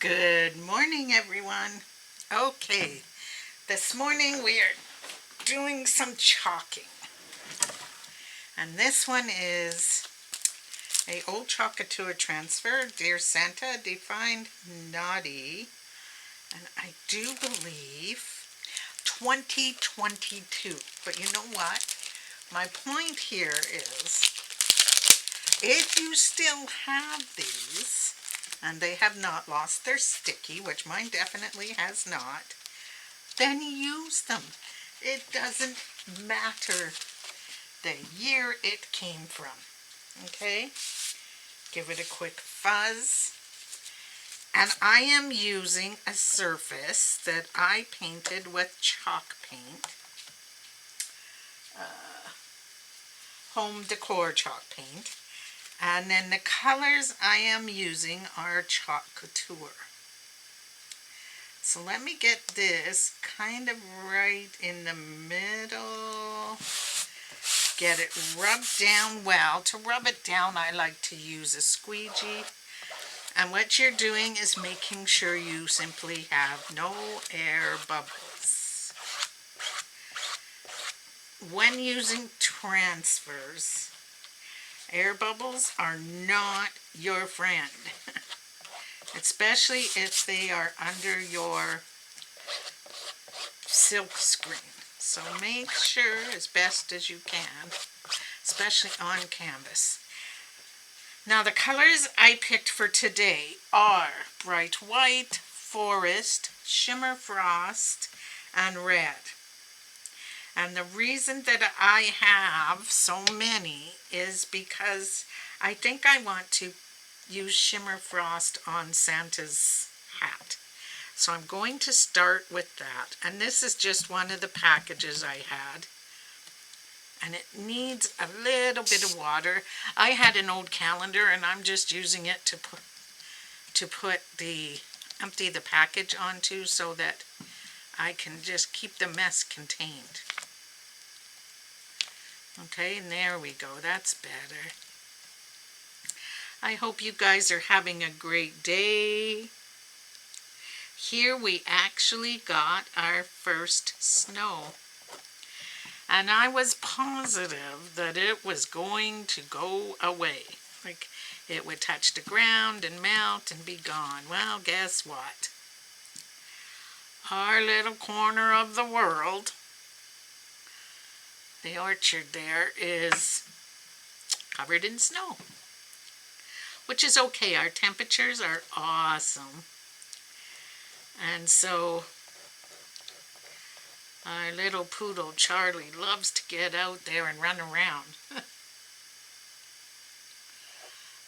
Good morning, everyone. Okay, this morning we are doing some chalking. And this one is a old chalkature transfer, Dear Santa, defined naughty. And I do believe 2022. But you know what? My point here is, if you still have these, and they have not lost their sticky, which mine definitely has not, then use them. It doesn't matter the year it came from. Okay? Give it a quick fuzz. And I am using a surface that I painted with chalk paint. Home decor chalk paint. And then the colors I am using are chalk couture. So let me get this kind of right in the middle. Get it rubbed down well. To rub it down, I like to use a squeegee. And what you're doing is making sure you simply have no air bubbles. When using transfers, air bubbles are not your friend, especially if they are under your silk screen. So make sure as best as you can, especially on canvas. Now the colors I picked for today are Bright White, Forest, Shimmer Frost, and Red. And the reason that I have so many is because I think I want to use Shimmer Frost on Santa's hat. So I'm going to start with that. And this is just one of the packages I had. And it needs a little bit of water. I had an old calendar and I'm just using it to empty the package onto so that I can just keep the mess contained. Okay, and there we go. That's better. I hope you guys are having a great day. Here we actually got our first snow. And I was positive that it was going to go away. Like it would touch the ground and melt and be gone. Well, guess what? Our little corner of the world, the orchard there, is covered in snow. Which is okay. Our temperatures are awesome. And so our little poodle Charlie loves to get out there and run around.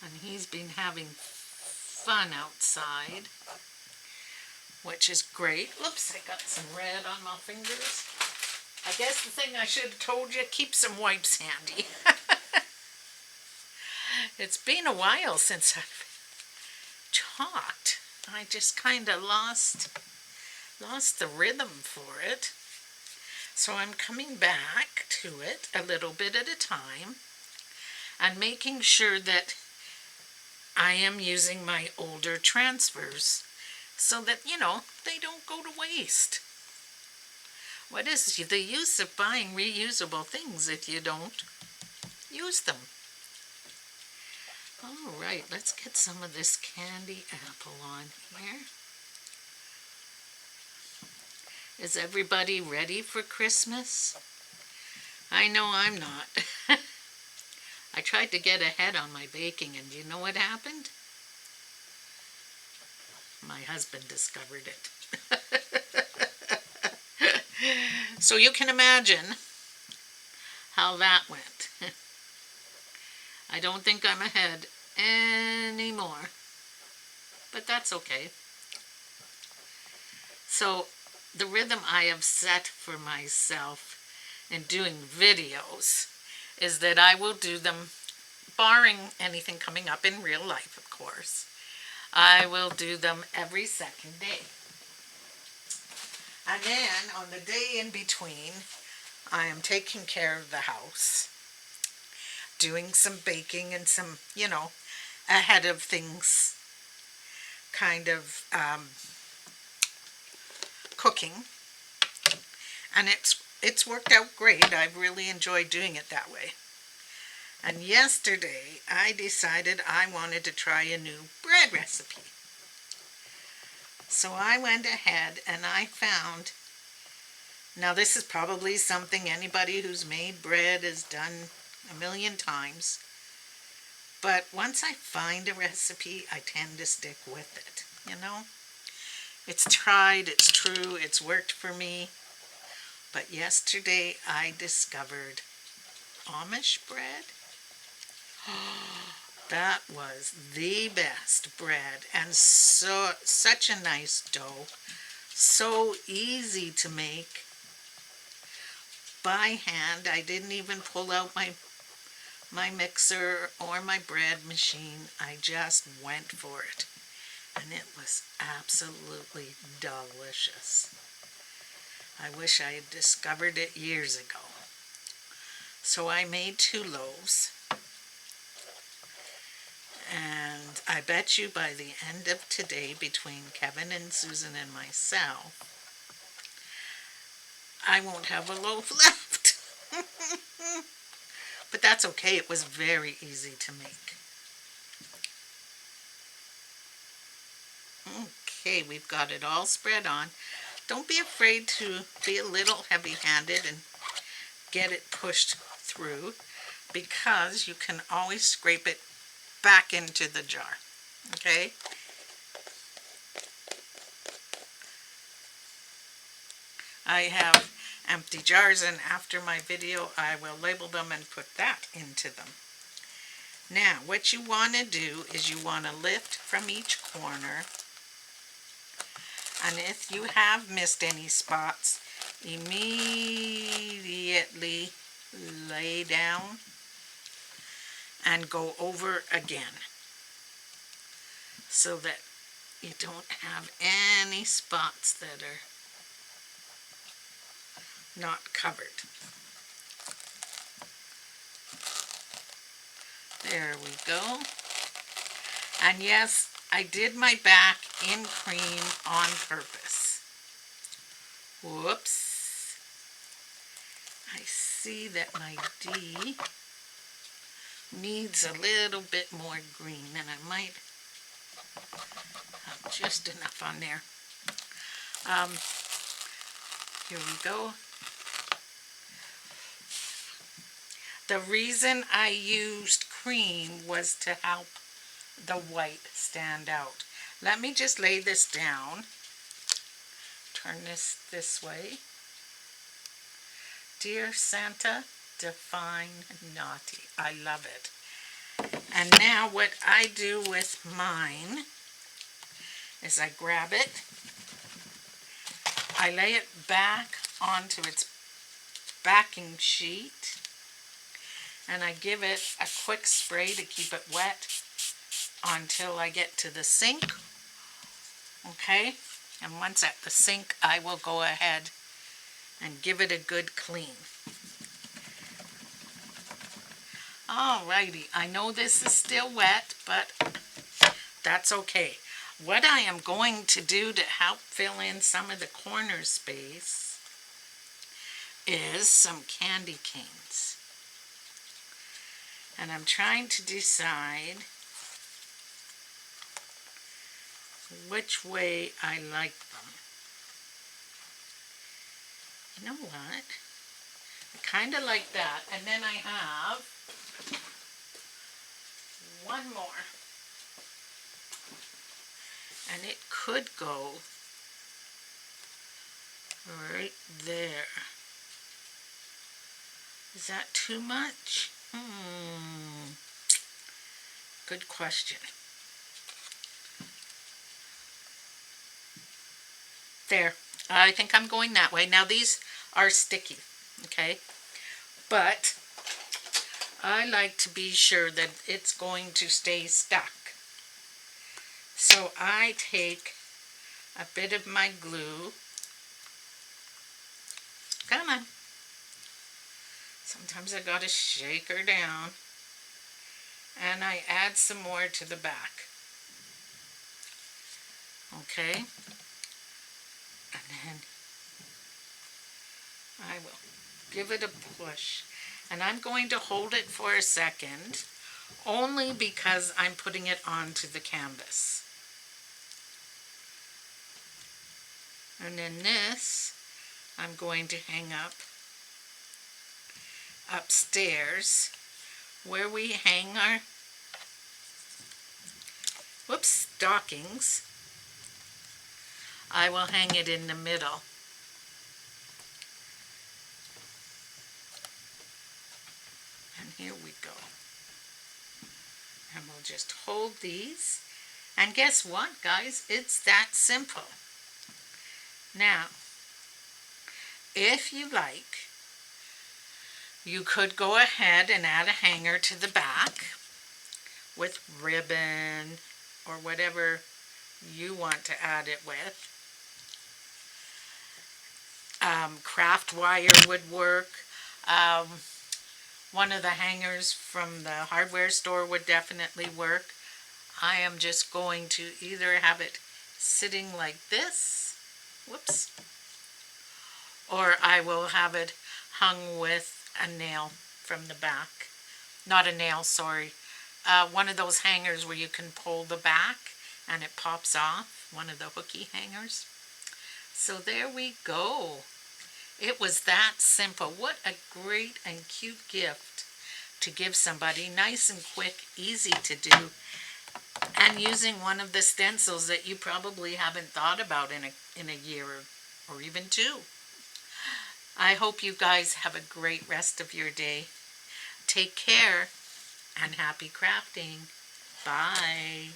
And he's been having fun outside, which is great. Oops, I got some red on my fingers. I guess the thing I should have told you, keep some wipes handy. It's been a while since I've chalked. I just kind of lost the rhythm for it. So I'm coming back to it a little bit at a time and making sure that I am using my older transfers so that, they don't go to waste. What is the use of buying reusable things if you don't use them? All right, let's get some of this candy apple on here. Is everybody ready for Christmas? I know I'm not. I tried to get ahead on my baking, and you know what happened? My husband discovered it. So you can imagine how that went. I don't think I'm ahead anymore, but that's okay. So the rhythm I have set for myself in doing videos is that I will do them, barring anything coming up in real life, of course. I will do them every second day. And then on the day in between, I am taking care of the house, doing some baking and some, ahead of things kind of cooking, and it's worked out great. I've really enjoyed doing it that way. And yesterday I decided I wanted to try a new bread recipe. So I went ahead and I found, now this is probably something anybody who's made bread has done a million times, but once I find a recipe, I tend to stick with it, you know? It's tried, it's true, it's worked for me. But yesterday I discovered Amish bread. That was the best bread, and such a nice dough, so easy to make by hand. I didn't even pull out my mixer or my bread machine. I just went for it, and it was absolutely delicious. I wish I had discovered it years ago. So I made 2 loaves, and I bet you by the end of today, between Kevin and Susan and myself, I won't have a loaf left. But that's okay, it was very easy to make. Okay, we've got it all spread on. Don't be afraid to be a little heavy-handed and get it pushed through, because you can always scrape it back into the jar. Okay? I have empty jars, and after my video I will label them and put that into them. Now what you want to do is you want to lift from each corner, and if you have missed any spots, immediately lay down and go over again, so that you don't have any spots that are not covered. There we go. And yes, I did my back in cream on purpose. Whoops. I see that my D needs a little bit more green, and I might have just enough on there. Here we go. The reason I used cream was to help the white stand out. Let me just lay this down. Turn this way. Dear Santa, define naughty. I love it. And now what I do with mine is I grab it, I lay it back onto its backing sheet, and I give it a quick spray to keep it wet until I get to the sink. Okay? And once at the sink, I will go ahead and give it a good clean. Alrighty, I know this is still wet, but that's okay. What I am going to do to help fill in some of the corner space is some candy canes. And I'm trying to decide which way I like them. You know what? I kind of like that. And then I have one more. And it could go right there. Is that too much? Good question. There. I think I'm going that way. Now these are sticky, okay? But I like to be sure that it's going to stay stuck. So I take a bit of my glue. Come on. Sometimes I gotta shake her down. And I add some more to the back. Okay, and then I will give it a push, and I'm going to hold it for a second only because I'm putting it onto the canvas. And then this I'm going to hang up upstairs where we hang our stockings. I will hang it in the middle. And here we go. And we'll just hold these. And guess what, guys? It's that simple. Now, if you like, you could go ahead and add a hanger to the back with ribbon or whatever you want to add it with. Craft wire would work. One of the hangers from the hardware store would definitely work. I am just going to either have it sitting like this, whoops, or I will have it hung with a nail from the back. Not a nail, sorry. One of those hangers where you can pull the back and it pops off. One of the hooky hangers. So there we go. It was that simple. What a great and cute gift to give somebody. Nice and quick, easy to do. And using one of the stencils that you probably haven't thought about in a year or even two. I hope you guys have a great rest of your day. Take care and happy crafting. Bye.